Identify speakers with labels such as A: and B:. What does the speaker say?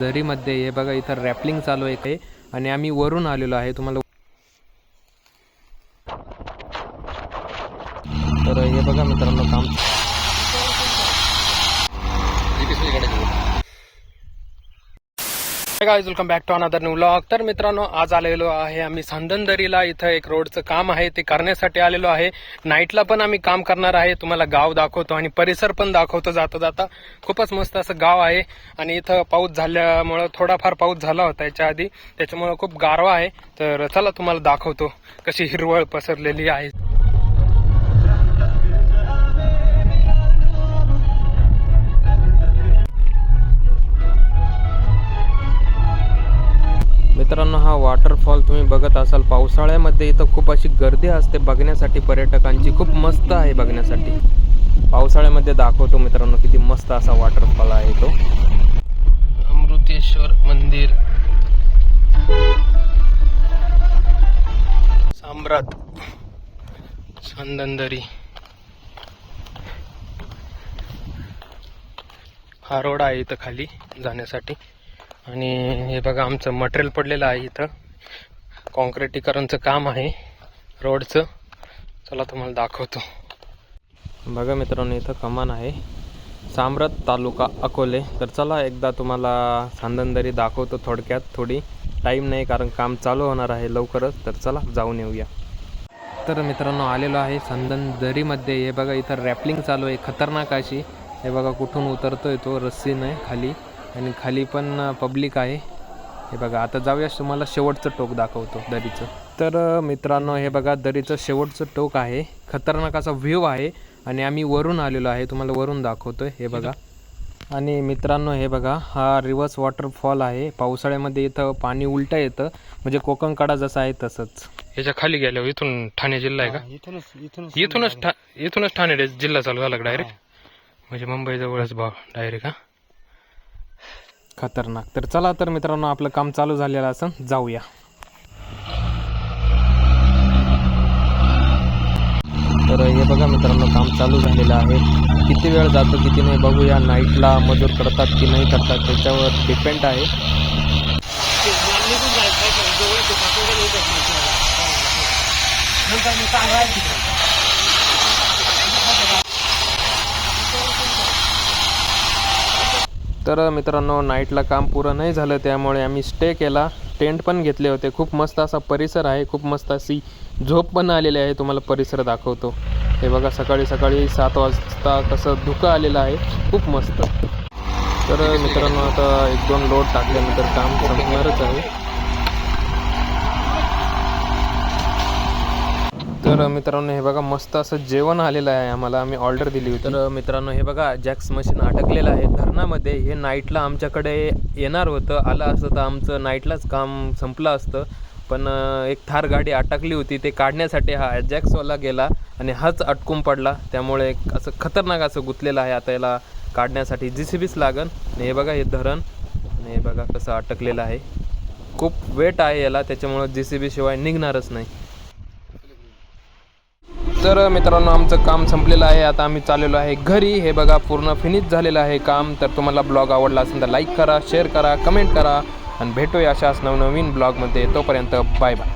A: दरीमध्ये हे बघा इथं रॅपलिंग चालू आहे काही आणि आम्ही वरून आलेलो आहे तुम्हाला। तर हे बघा मित्रांनो काम guys, welcome back to another new vlog. तर मित्रांनो आज आलेलो आहे आम्ही सांदनदरीला। इथं एक रोडचं काम आहे ते करण्यासाठी आलेलो आहे। नाईटला पण आम्ही काम करणार आहे, तुम्हाला गाव दाखवतो आणि परिसर पण दाखवतो जाता जाता। खूपच मस्त असं गाव आहे आणि इथं पाऊस झाल्यामुळे थोडाफार पाऊस झाला होता याच्या आधी, त्याच्यामुळे खूप गारवा आहे। तर चला तुम्हाला दाखवतो कशी हिरवळ पसरलेली आहे। मित्रांनो हा वॉटरफॉल तुम्ही बघत असाल, पावसाळ्यामध्ये इथं खूप अशी गर्दी असते बघण्यासाठी, पर्यटकांची खूप मस्त आहे बघण्यासाठी। पावसाळ्यामध्ये दाखवतो मित्रांनो किती मस्त असा वॉटरफॉल आहे तो। अमृतेश्वर मंदिर, साम्राट, सांदनदरी। हा रोड आहे इथं खाली जाण्यासाठी आणि हे बघा आमचं मटेरियल पडलेलं आहे इथं, कॉन्क्रिटीकरणचं काम आहे रोडचं। चला तुम्हाला दाखवतो। बघा मित्रांनो इथं कमान आहे, साम्राट तालुका अकोले। तर चला एकदा तुम्हाला सांदनदरी दाखवतो थोडक्यात। थोडी टाईम नाही कारण काम चालू होणार आहे लवकरच, तर चला जाऊन येऊया। तर मित्रांनो आलेलो आहे सांदनदरीमध्ये। हे बघा इथं रॅपलिंग चालू आहे खतरनाक अशी। हे बघा कुठून उतरतोय तो रस्सीने खाली आणि खाली पण पब्लिक आहे। हे बघा आता जाऊया, तुम्हाला शेवटचं टोक दाखवतो दरीचं। तर मित्रांनो हे बघा दरीचं शेवटचं टोक आहे, खतरनाक असा व्ह्यू आहे आणि आम्ही वरून आलेलो आहे, तुम्हाला वरून दाखवतोय। हे बघा आणि मित्रांनो हे बघा हा रिव्हर्स वॉटरफॉल आहे। पावसाळ्यामध्ये इथं पाणी उलटं येतं, म्हणजे कोकण कडा जसं आहे तसंच। ह्याच्या खाली गेल्यावर इथून ठाणे जिल्हा आहे का? इथूनच ठाणे जिल्हा चालू झाला डायरेक्ट, म्हणजे मुंबई जवळच भाव डायरेक्ट। हा खतरनाक। तर चला तर मित्रांनो आपलं काम चालू झालेलं असं जाऊया। तर हे बघा मित्रांनो काम चालू झालेलं आहे, किती वेळ जातो किती नाही बघूया। नाईटला मजूर करतात की नाही करतात त्याच्यावर डिपेंड आहे। तर मित्रांनो नाईटला काम पुरं नाही झालं, त्यामुळे आम्ही स्टे केला, टेंट पण घेतले होते। खूप मस्त असा परिसर आहे, खूप मस्त अशी झोप पण आलेली आहे, तुम्हाला परिसर दाखवतो। हे बघा सकाळी सकाळी 7 वाजता कसं धुकं आलेलं आहे, खूप मस्त। तर मित्रांनो आता 1-2 लोड टाकल्यानंतर काम संपणारच आहे। तर मित्रांनो हे बघा मस्त असं जेवण आलेलं आहे आम्हाला, आम्ही ऑर्डर दिली होती। तर मित्रांनो हे बघा जॅक्स मशीन अटकलेलं आहे धरणामध्ये। हे नाईटला आमच्याकडे येणार होतं, आलं असतं तर आमचं नाईटलाच काम संपलं असतं, पण एक थार गाडी अटकली होती, ते काढण्यासाठी हा जॅक्सवाला गेला आणि हाच अटकून पडला, त्यामुळे असं खतरनाक असं गुंतलेलं आहे। आता याला काढण्यासाठी JCBच लागन। आणि हे बघा हे धरण आणि हे बघा कसं अटकलेलं आहे, खूप वेट आहे याला, त्याच्यामुळं JCB शिवाय निघणारच नाही। तर मित्रांनो आमचं काम संपलेलं आहे, आता आम्ही चाललेलो आहे घरी। हे बघा पूर्ण फिनिश झालेलं आहे काम। तर तुम्हाला ब्लॉग आवडला असेल तर लाईक करा, शेअर करा, कमेंट करा आणि भेटूया अशाच नवनवीन ब्लॉगमध्ये। तोपर्यंत बाय बाय।